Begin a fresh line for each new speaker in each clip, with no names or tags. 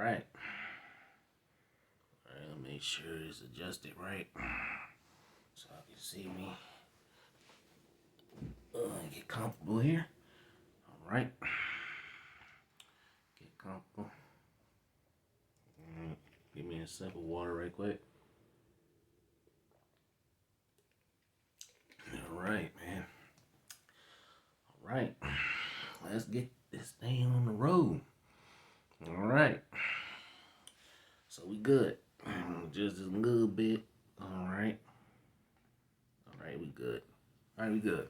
right. All right, I'll make sure it's adjusted right so I can see me. Get comfortable here. All right. Get comfortable. All right. Give me a sip of water right quick. All right, man. All right. Let's get this thing on the road. All right. So we good. Just a little bit. All right. All right, we good. All right, we good.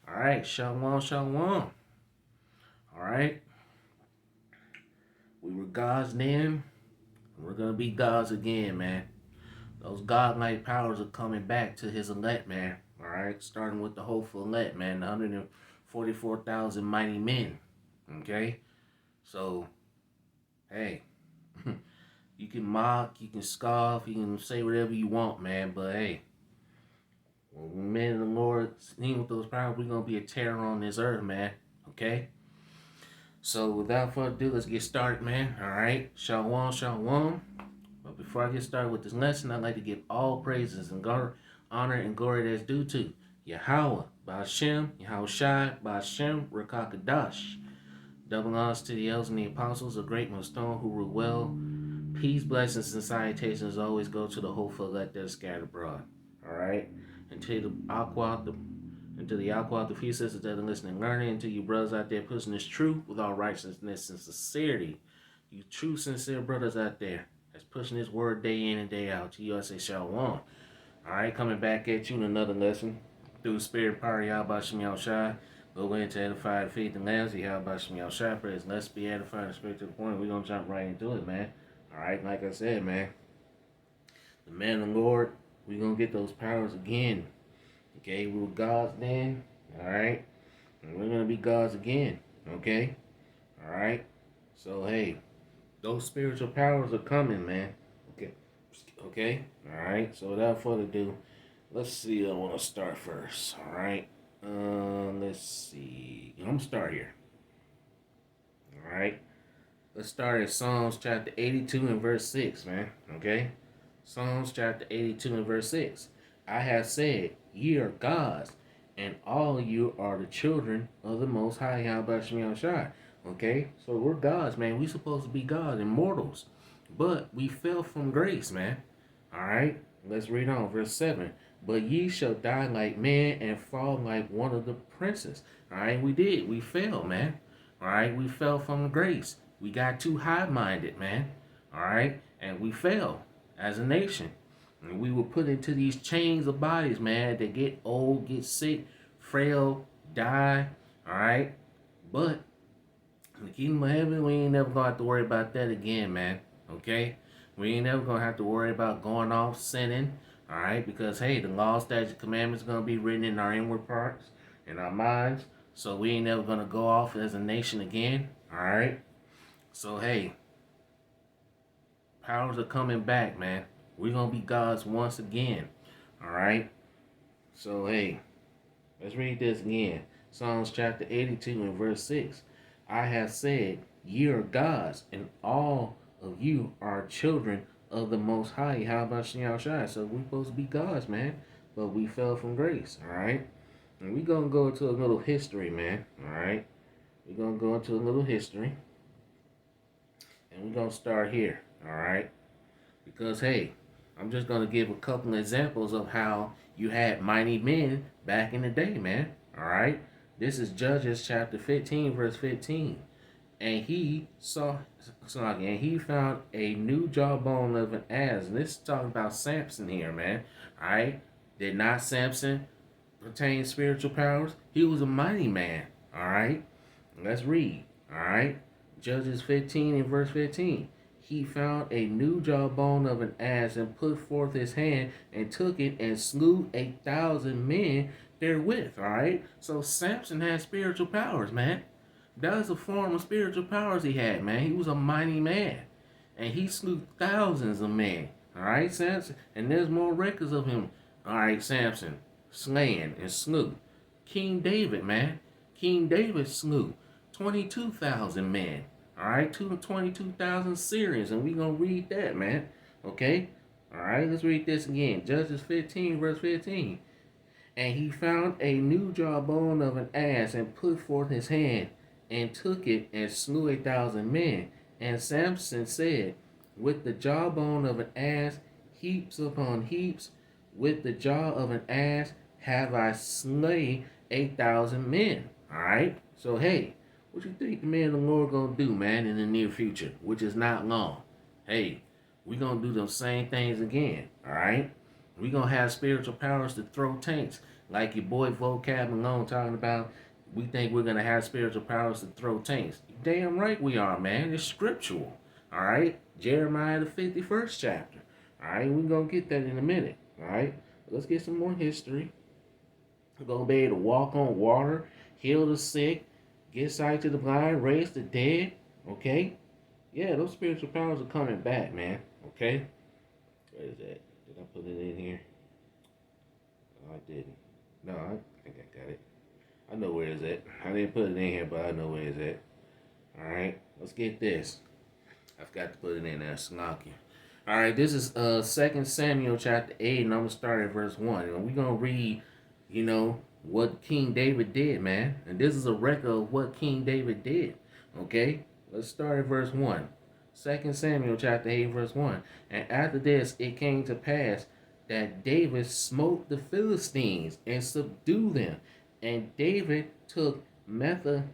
All right, shalom, shalom. All right. We were gods then. We're going to be gods again, man. Those godlike powers are coming back to his elect, man. All right. Starting with the hopeful elect, man. The 144,000 mighty men. Okay. So, hey. You can mock, you can scoff, you can say whatever you want, man. But hey, when men of the Lord sing with those powers, we're going to be a terror on this earth, man. Okay? So without further ado, let's get started, man. All right? Shalom, shalom. But before I get started with this lesson, I'd like to give all praises and honor and glory that's due to Yahweh, Ba'ashem, Yahushai, Ba'ashem, Rakakadash. Double honors to the elders and the apostles, a great millstone who rule well. Peace, blessings, and salutations always go to the hopeful elect that are scattered abroad. All right? Until the aqua, the few sisters that are listening and learning, until you brothers out there pushing this truth with all righteousness and sincerity. You true, sincere brothers out there that's pushing this word day in and day out. To you, I say shalom. All right? Coming back at you in another lesson. Through spirit power, Yahweh Shem Yahushai. Go into edify the faith and lands. Yahweh Shem Yahushai. Praise. Let's be edified and spirit to the point. We're going to jump right into it, man. All right, like I said, man, the man of the Lord, we're going to get those powers again. Okay, we were gods then, all right, and we're going to be gods again, okay, all right. So, hey, those spiritual powers are coming, man, okay, all right. So, without further ado, let's see, I want to start first, all right. Let's see, I'm going to start here, all right. Let's start at Psalms chapter 82 and verse 6, man. Okay? Psalms chapter 82 and verse 6. I have said, ye are gods, and all you are the children of the Most High, Yahweh Shem Yahushai. Okay? So we're gods, man. We're supposed to be gods, immortals. But we fell from grace, man. Alright? Let's read on. Verse 7. But ye shall die like men and fall like one of the princes. Alright? We did. We fell, man. Alright? We fell from grace. We got too high-minded, man. All right? And we fell as a nation. And we were put into these chains of bodies, man, that get old, get sick, frail, die. All right? But in the kingdom of heaven, we ain't never going to have to worry about that again, man. Okay? We ain't never going to have to worry about going off sinning. All right? Because, hey, the law, statutes, commandments are going to be written in our inward parts, in our minds. So we ain't never going to go off as a nation again. All right? So, hey, powers are coming back, man. We're going to be gods once again. All right? So, hey, let's read this again. Psalms chapter 82 and verse 6. I have said, ye are gods, and all of you are children of the Most High. How about Yahushai? So, we're supposed to be gods, man. But we fell from grace. All right? And we're going to go into a little history, man. All right? We're going to go into a little history. And we're going to start here, all right? Because, hey, I'm just going to give a couple examples of how you had mighty men back in the day, man, all right? This is Judges chapter 15, verse 15. And he found a new jawbone of an ass. And this is talking about Samson here, man, all right? Did not Samson attain spiritual powers? He was a mighty man, all right? Let's read, all right? Judges 15 and verse 15. He found a new jawbone of an ass and put forth his hand and took it and slew 1,000 men therewith. All right. So Samson had spiritual powers, man. That was a form of spiritual powers he had, man. He was a mighty man. And he slew thousands of men. All right, Samson. And there's more records of him. All right, Samson slaying and slew. King David, man. King David slew 22,000 men. All right, 22,000 Syrians, and we gonna read that, man. Okay. All right, let's read this again. Judges 15, verse 15. And he found a new jawbone of an ass, and put forth his hand, and took it, and slew 1,000 men. And Samson said, with the jawbone of an ass, heaps upon heaps, with the jaw of an ass, have I slain 8,000 men. Alright? So, hey, what you think the man of the Lord gonna do, man, in the near future, which is not long? Hey, we gonna do those same things again. Alright? We gonna have spiritual powers to throw tanks, like your boy Vocab Malone talking about. We think we're gonna have spiritual powers to throw tanks. Damn right we are, man. It's scriptural. All right, Jeremiah the 51st chapter. All right, we're gonna get that in a minute. All right, let's get some more history. We're gonna be able to walk on water, heal the sick, get sight to the blind, raise the dead. Okay, yeah, those spiritual powers are coming back, man. Okay, where is that? Did I put it in here? No, I didn't. No, I think I got it. I know where it's at. I didn't put it in here, but I know where it's at. Alright, let's get this. I forgot to put it in there, Slocky. Alright, this is 2 Samuel chapter 8, and I'm going to start at verse 1. And we're going to read, what King David did, man. And this is a record of what King David did. Okay? Let's start at verse 1. 2 Samuel chapter 8, verse 1. And after this, it came to pass that David smote the Philistines and subdued them. And David took Methagama,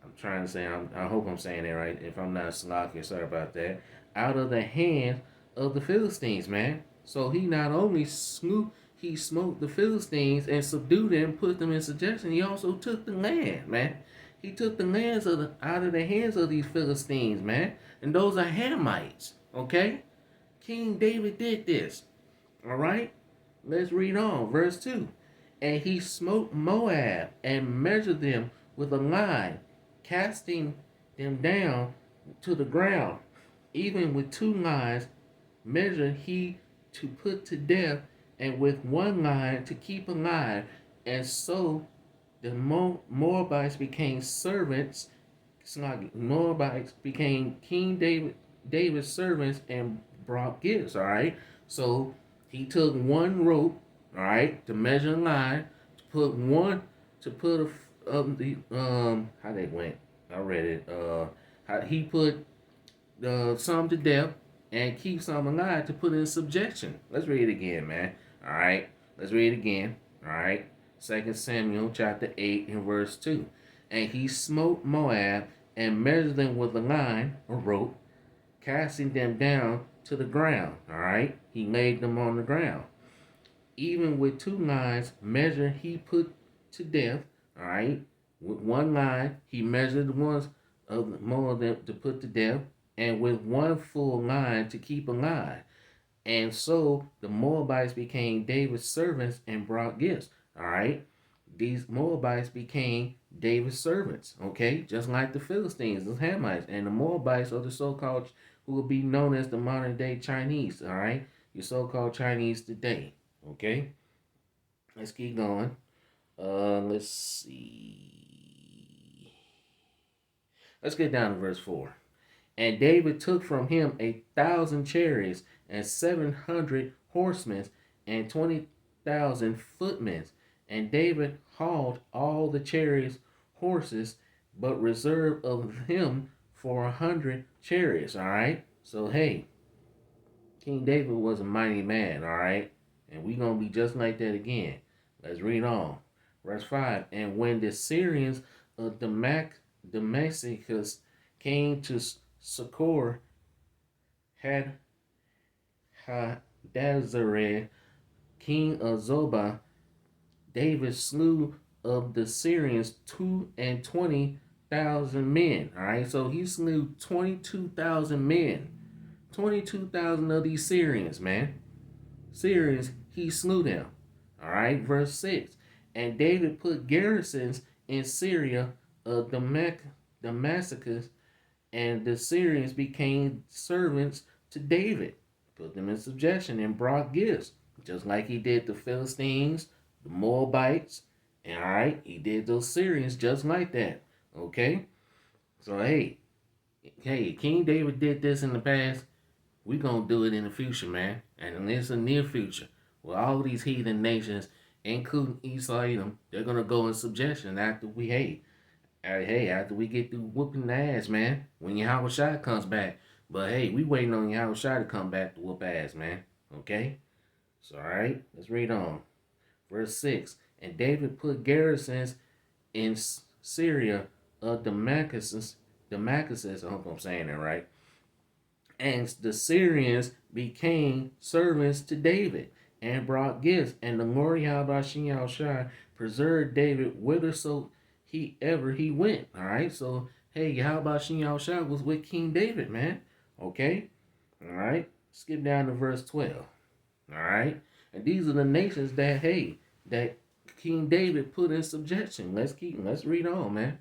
I'm trying to say, I hope I'm saying that right. If I'm not slocky, sorry about that. Out of the hand of the Philistines, man. So he not only he smote the Philistines and subdued them, put them in subjection. He also took the land, man. He took the lands out of the hands of these Philistines, man. And those are Hamites, okay? King David did this, all right? Let's read on, verse 2. And he smote Moab and measured them with a line, casting them down to the ground. Even with 2 lines measured he to put to death, and with 1 line to keep alive. And so the Moabites became servants. Moabites became David's servants and brought gifts. All right. So he took 1 rope, all right, to measure a line, to put the how they went. I read it. He put some to death and keep some alive to put in subjection. Let's read it again, man. All right. Let's read it again. All right. 2 Samuel chapter 8 and verse 2. And he smote Moab and measured them with a line, or rope, casting them down to the ground. All right. He laid them on the ground. Even with 2 lines measured he put to death. All right. With 1 line he measured the ones of more of them to put to death, and with 1 full line to keep alive. And so the Moabites became David's servants and brought gifts. All right. These Moabites became David's servants. Okay. Just like the Philistines, the Hamites, and the Moabites are the so-called, who will be known as the modern day Chinese. All right. Your so-called Chinese today. Okay. Let's keep going. Let's see. Let's get down to verse 4. And David took from him 1,000 chariots and 700 horsemen and 20,000 footmen. And David hauled all the chariots, horses, but reserved of him for 100 chariots. All right. So hey, King David was a mighty man. All right, and we gonna be just like that again. Let's read on. Verse 5. And when the Syrians of Damascus came to succor Hadazareth, king of Zobah, David slew of the Syrians 22,000 men. All right, so he slew 22,000 men. 22,000 of these Syrians, man. Syrians, he slew them. All right, verse 6. And David put garrisons in Syria of Damascus, and the Syrians became servants to David, put them in subjection, and brought gifts, just like he did the Philistines, the Moabites, And all right, he did those Syrians just like that. Okay? So hey, King David did this in the past. We gonna do it in the future, man. And it's a near future. With all these heathen nations, including Esau Edom, they're gonna go in subjection after after we get through whooping the ass, man. When Yahweh Shai comes back. But hey, we waiting on Yahweh Shai to come back to whoop ass, man. Okay? So alright, let's read on. Verse 6. And David put garrisons in Syria of Damascus, I hope I'm saying that right. And the Syrians became servants to David and brought gifts. And the Lord Yahweh Shai preserved David whitherso he went. All right. So hey, Yahweh Shai was with King David, man. Okay. All right. Skip down to verse 12. All right. And these are the nations that King David put in subjection. Let's read on, man.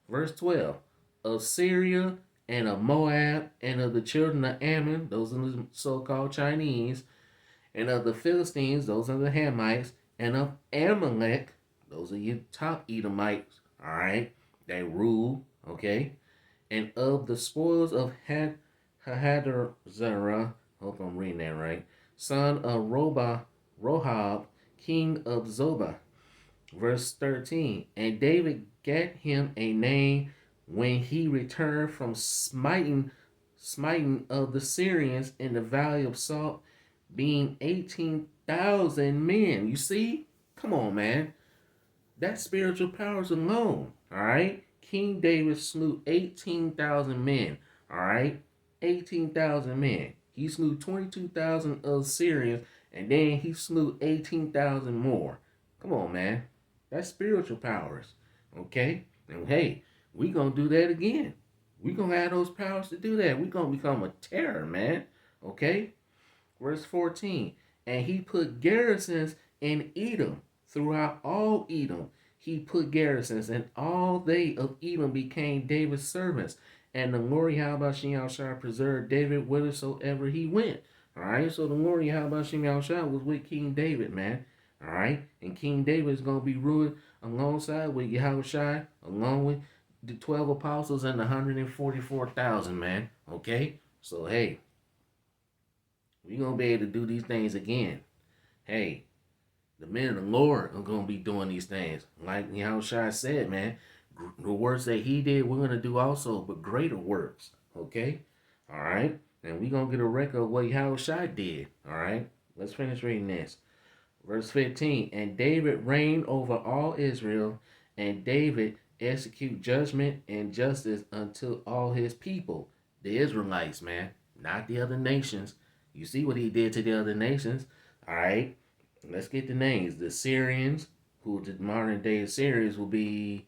Verse 12. Of Syria and of Moab and of the children of Ammon, those are the so-called Chinese, and of the Philistines, those are the Hamites, and of Amalek, those are your top Edomites, all right, they rule, okay, and of the spoils of Hadazerah, hope I'm reading that right, son of Rohab, king of Zobah. Verse 13, and David gat him a name when he returned from smiting of the Syrians in the valley of Salt, being 18,000 men. You see? Come on, man. That's spiritual powers alone. All right? King David slew 18,000 men. All right? 18,000 men. He slew 22,000 of Syrians, and then he slew 18,000 more. Come on, man. That's spiritual powers. Okay? And hey, we gonna do that again. We gonna have those powers to do that. We gonna become a terror, man. Okay? Verse 14. And he put garrisons in Edom, throughout all Edom. He put garrisons, and all they of Edom became David's servants. And the Lord Yahweh Shai preserved David whithersoever he went. All right, so the Lord Yahweh Shai was with King David, man. All right, and King David is going to be ruled alongside with Yahweh Shai, along with the 12 apostles and the 144,000, man. Okay, so hey, we're going to be able to do these things again. Hey, the men of the Lord are going to be doing these things. Like Yahweh Shai said, man, the works that he did, we're going to do also, but greater works. Okay? All right? And we're going to get a record of what Yahweh Shai did. All right? Let's finish reading this. Verse 15. And David reigned over all Israel, and David execute judgment and justice unto all his people. The Israelites, man, not the other nations. You see what he did to the other nations. All right? Let's get the names. The Syrians, who the modern day Assyrians will be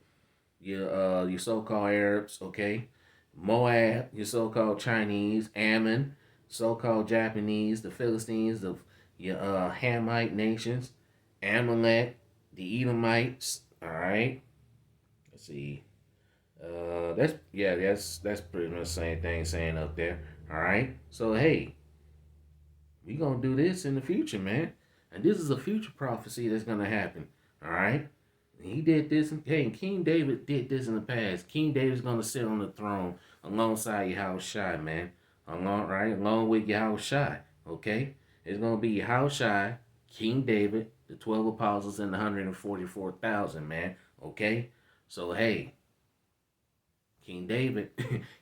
your so-called Arabs, okay? Moab, your so-called Chinese. Ammon, so-called Japanese. The Philistines, of your Hamite nations. Amalek, the Edomites. All right. Let's see. That's pretty much the same thing saying up there. All right. So hey, we gonna do this in the future, man. And this is a future prophecy that's gonna happen. All right. He did this. Hey, King David did this in the past. King David's gonna sit on the throne alongside Yahweh Shai, man. Along with Yahweh Shai. Okay. It's gonna be Yahweh Shai, King David, the 12 apostles, and the 144,000, man. Okay. So hey, King David,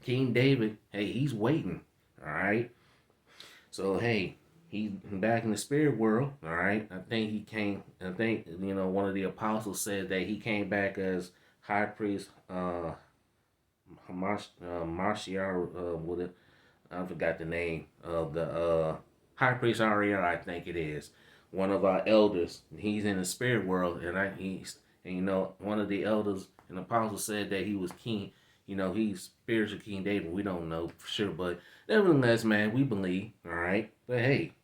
King David. Hey, he's waiting. All right. So hey, he's back in the spirit world. All right. I think one of the apostles said that he came back as high priest. Martial. With it, I forgot the name of the high priest Ariel. I think it is one of our elders. He's in the spirit world, one of the elders and apostles said that he was king. He's spiritual King David. We don't know for sure, but nevertheless, man, we believe. All right, but hey,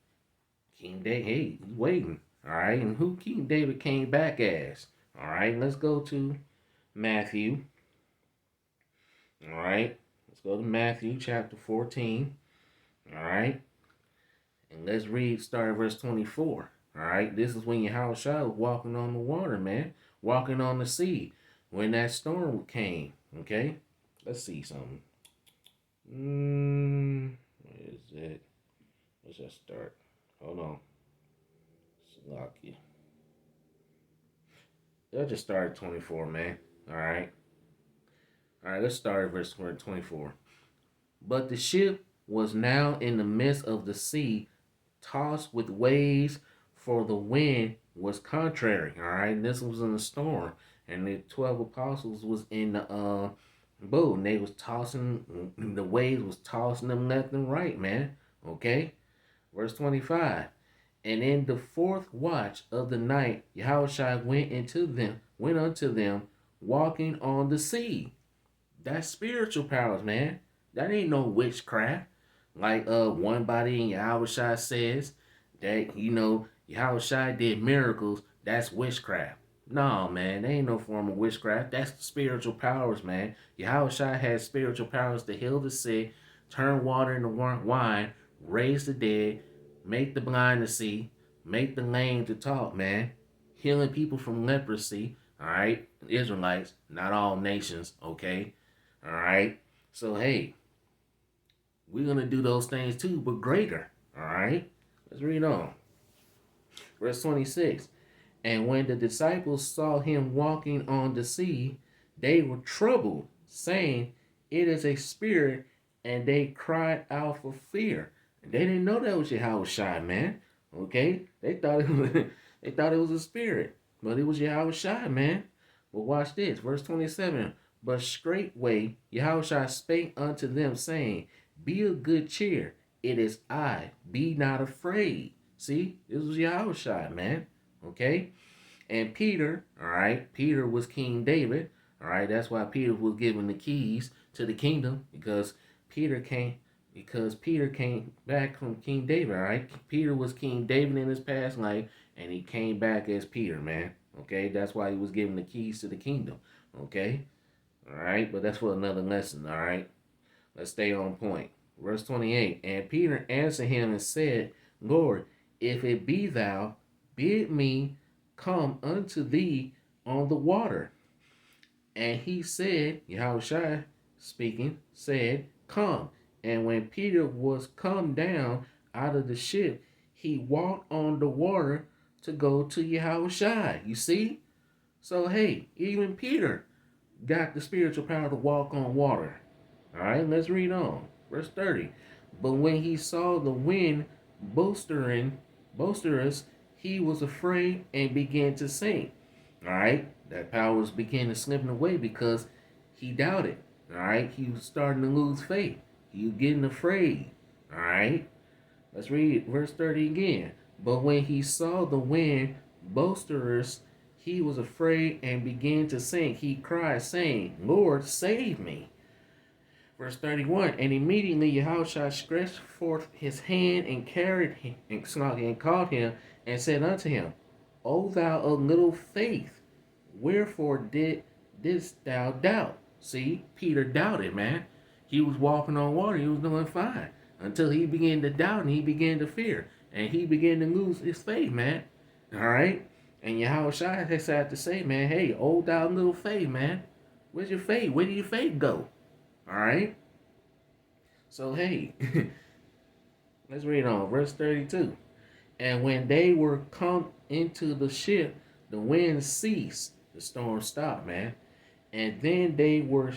King David, hey, he's waiting. All right, and who King David came back as? All right, let's go to Matthew. All right, let's go to Matthew chapter 14. All right, and let's start at verse 24. All right, this is when Yahweh Shai was walking on the water, man. walking on the sea when that storm came. Okay, let's see something. Where is it? Let's just start. Hold on. Slocky. Let's just start at 24, man. All right. All right, let's start at verse 24. But the ship was now in the midst of the sea, tossed with waves, for the wind was contrary. All right, and this was in a storm, and the 12 apostles was in the boat, and they was tossing. The waves was tossing them left and right, man. Okay, verse 25. And in the fourth watch of the night, Yahushua went unto them, walking on the sea. That's spiritual powers, man. That ain't no witchcraft. Like one body in Yahushua says that, Yahushua did miracles. That's witchcraft. No, man, there ain't no form of witchcraft. That's spiritual powers, man. Yahushua has spiritual powers to heal the sick, turn water into wine, raise the dead, make the blind to see, make the lame to talk, man. Healing people from leprosy, all right? Israelites, not all nations, okay? All right? So, hey, we're going to do those things too, but greater, all right? Let's read on. Verse 26. And when the disciples saw him walking on the sea, they were troubled, saying, It is a spirit, and they cried out for fear. They didn't know that was Yahushua, man. Okay? They thought it was a spirit, but it was Yahushua, man. But watch this, verse 27. But straightway Yahushua spake unto them, saying, Be of good cheer, it is I, be not afraid. See, this was Yahushua, man. Okay? And Peter, all right, Peter was King David. All right, that's why Peter was given the keys to the kingdom, because Peter came back from King David, all right? Peter was King David in his past life, and he came back as Peter, man. Okay, that's why he was given the keys to the kingdom. Okay? All right, but that's for another lesson, all right? Let's stay on point. Verse 28. And Peter answered him and said, Lord, if it be thou, bid me come unto thee on the water. And he said, Yahushua speaking, said, Come. And when Peter was come down out of the ship, he walked on the water to go to Yahushua. You see? So, hey, even Peter got the spiritual power to walk on water. All right, let's read on. Verse 30. But when he saw the wind boisterous, he was afraid and began to sink. All right, that power was beginning to slip away because he doubted. All right, he was starting to lose faith. He was getting afraid. All right, let's read verse 30 again. But when he saw the wind boisterous, he was afraid and began to sink. He cried, saying, Lord, save me. Verse 31, and immediately Yahushua stretched forth his hand and carried him and called him and said unto him, O thou of little faith, wherefore didst thou doubt? See, Peter doubted, man. He was walking on water. He was doing fine until he began to doubt and he began to fear. And he began to lose his faith, man. All right? And Yahushua has had to say, man, hey, O thou little faith, man. Where's your faith? Where did your faith go? All right. So, hey, let's read on. Verse 32. And when they were come into the ship, the wind ceased. The storm stopped, man. And then they were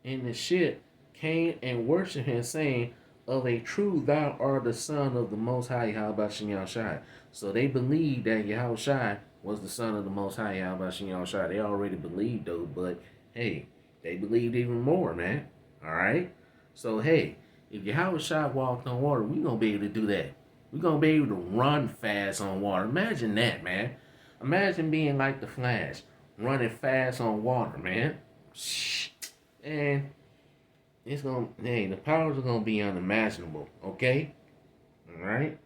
in the ship, came and worshipped him, saying, Of a truth, thou art the Son of the Most High, Yahushua. So they believed that Yahushua was the Son of the Most High, Yahushua. They already believed, though, but hey, they believed even more, man. All right? So, hey, if Yahushua walked on water, we're going to be able to do that. We're going to be able to run fast on water. Imagine that, man. Imagine being like the Flash, running fast on water, man. And it's going to, hey, the powers are going to be unimaginable, okay? All right?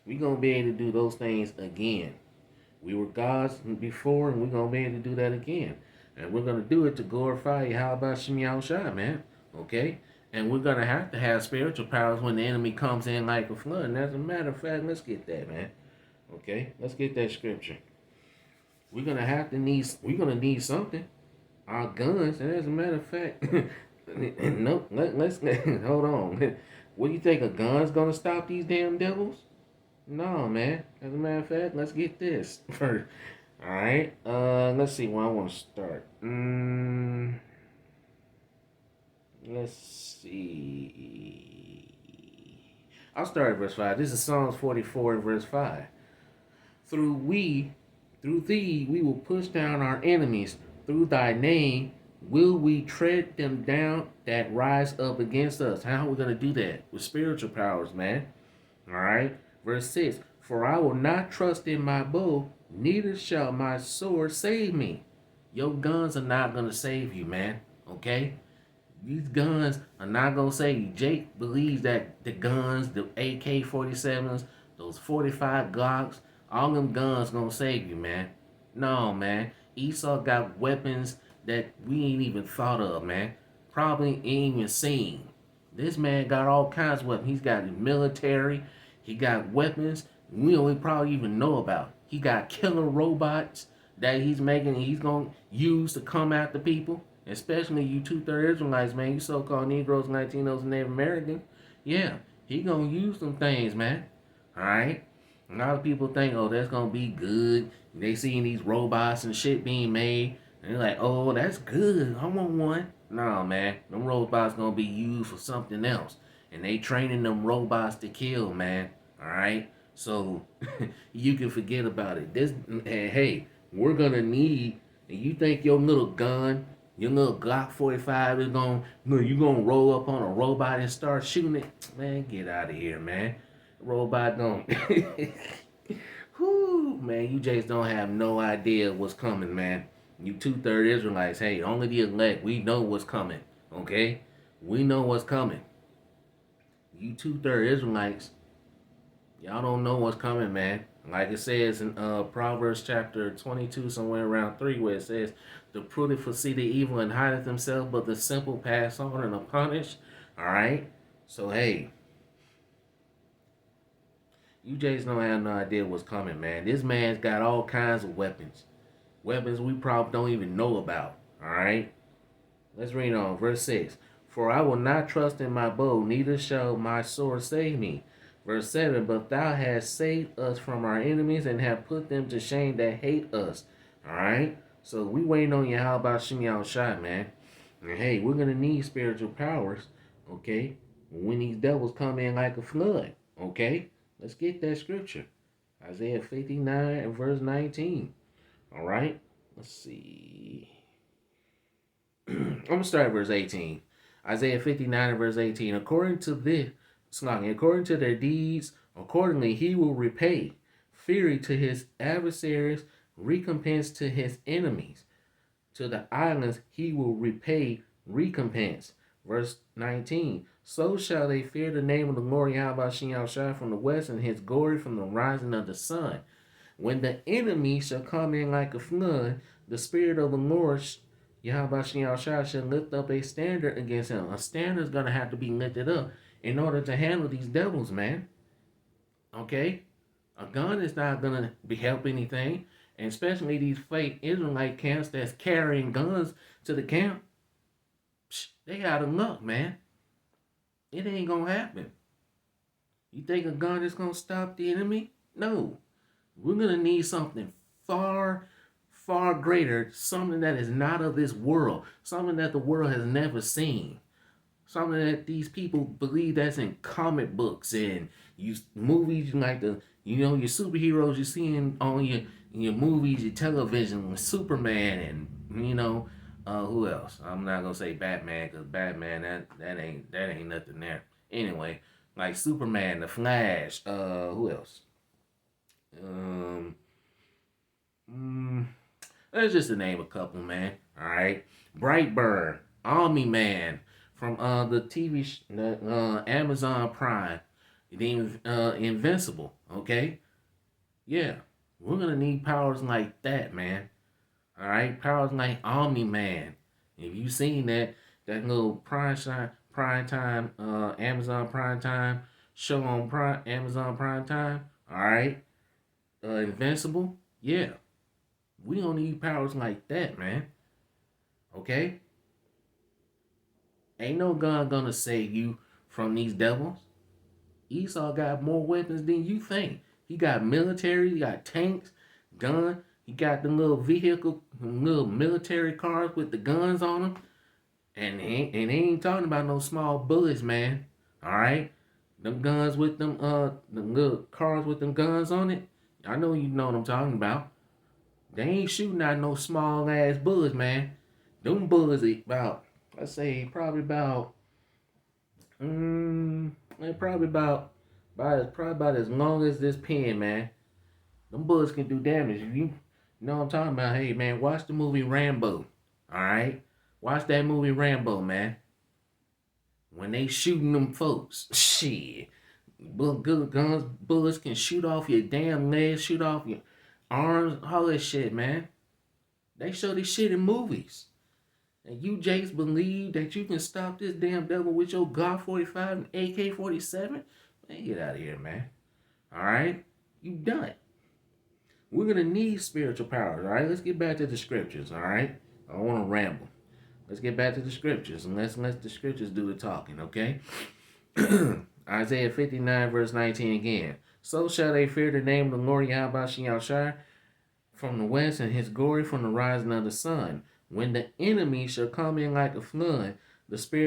We're going to be able to do those things again. We were gods before, and we're going to be able to do that again. And we're going to do it to glorify Yahweh Shem Yahushua, man. Okay? And we're going to have spiritual powers when the enemy comes in like a flood. And as a matter of fact, let's get that, man. Okay? Let's get that scripture. we're gonna need something. Our guns, and as a matter of fact, nope. Let's hold on. What do you think? A gun's gonna stop these damn devils? No, man. As a matter of fact, let's get this first. All right. Let's see where I want to start. Let's see. I'll start at verse 5. This is Psalms 44 and verse 5. Through we, through thee, we will push down our enemies. Through thy name, will we tread them down that rise up against us. How are we going to do that? With spiritual powers, man. All right. Verse 6. For I will not trust in my bow, neither shall my sword save me. Your guns are not going to save you, man. Okay? These guns are not gonna save you. Jake believes that the guns, the AK-47s, those 45 Glocks, all them guns gonna save you, man. No, man. Esau got weapons that we ain't even thought of, man. Probably ain't even seen. This man got all kinds of weapons. He's got the military. He got weapons we don't probably even know about. He got killer robots that he's making and he's gonna use to come after people. Especially you two-third Israelites, man. You so-called Negroes, Latinos, and Native Americans. Yeah, he gonna use them things, man. All right. A lot of people think, oh, that's gonna be good. They seeing these robots and shit being made, and they're like, oh, that's good. I want one. No, man. Them robots gonna be used for something else, and they training them robots to kill, man. All right. So you can forget about it. This, hey, we're gonna need. And you think your little gun, your little Glock 45 is you gonna roll up on a robot and start shooting it? Man, get out of here, man. Robot don't. Whoo, man, you just don't have no idea what's coming, man. You two-third Israelites, hey, only the elect, we know what's coming, okay? We know what's coming. You two-third Israelites, y'all don't know what's coming, man. Like it says in Proverbs chapter 22, somewhere around 3, where it says, the prudent foresee the evil and hideth himself, but the simple pass on and are punished. All right? So, hey, you just don't have no idea what's coming, man. This man's got all kinds of weapons. Weapons we probably don't even know about. All right? Let's read on. Verse 6. For I will not trust in my bow, neither shall my sword save me. Verse 7. But thou hast saved us from our enemies and have put them to shame that hate us. All right? So we waiting on you. How about Shimei Shai, man? And hey, we're going to need spiritual powers, okay? When these devils come in like a flood, okay? Let's get that scripture. Isaiah 59 and verse 19. All right? Let's see. I'm going to start at verse 18. Isaiah 59 and verse 18. According to their deeds, accordingly he will repay. Fury to his adversaries, recompense to his enemies. To the islands he will repay recompense. Verse 19. So shall they fear the name of the Lord Yahweh Shai from the west, and his glory from the rising of the sun. When the enemy shall come in like a flood, the Spirit of the Lord Yahweh Shai shall lift up a standard against him. A standard is going to have to be lifted up in order to handle these devils, man. Okay? A gun is not going to be help anything. And especially these fake Israelite camps that's carrying guns to the camp. They out of luck, man. It ain't going to happen. You think a gun is going to stop the enemy? No. We're going to need something far, far greater. Something that is not of this world. Something that the world has never seen. Something that these people believe that's in comic books and movies like your superheroes you see on your movies, your television, with Superman and who else? I'm not gonna say Batman because Batman that ain't nothing there. Anyway, like Superman, the Flash, who else? Let's just to name a couple, man. All right, Brightburn, Army Man from the TV Amazon Prime, the Invincible. Okay, yeah, we're gonna need powers like that, man. All right, powers like Omni Man. If you seen that little prime time Amazon Prime Time show on Amazon Prime Time, all right, Invincible, yeah, We don't need powers like that, man. Okay? Ain't no gun gonna save you from these devils. Esau got more weapons than you think. He got military, he got tanks, gun. He got the little vehicle, little military cars with the guns on them. And they ain't talking about no small bullets, man. All right, them guns with them the little cars with them guns on it. I know you know what I'm talking about. They ain't shooting out no small ass bullets, man. Them bullets are about, let's say, probably about, they're probably about as long as this pen, man. Them bullets can do damage. You know what I'm talking about? Hey, man, watch the movie Rambo. All right, watch that movie Rambo, man. When they shooting them folks, shit, good guns, bullets can shoot off your damn legs, shoot off your arms, all that shit, man. They show this shit in movies. And you Jakes believe that you can stop this damn devil with your Glock 45 and AK 47? Man, get out of here, man. Alright? You done. We're gonna need spiritual powers, alright? Let's get back to the scriptures, alright? I don't wanna ramble. Let's get back to the scriptures and let's let the scriptures do the talking, okay? Isaiah 59, verse 19 again. So shall they fear the name of the Lord Yahweh Shai from the west, and his glory from the rising of the sun. When the enemy shall come in like a flood, the Spirit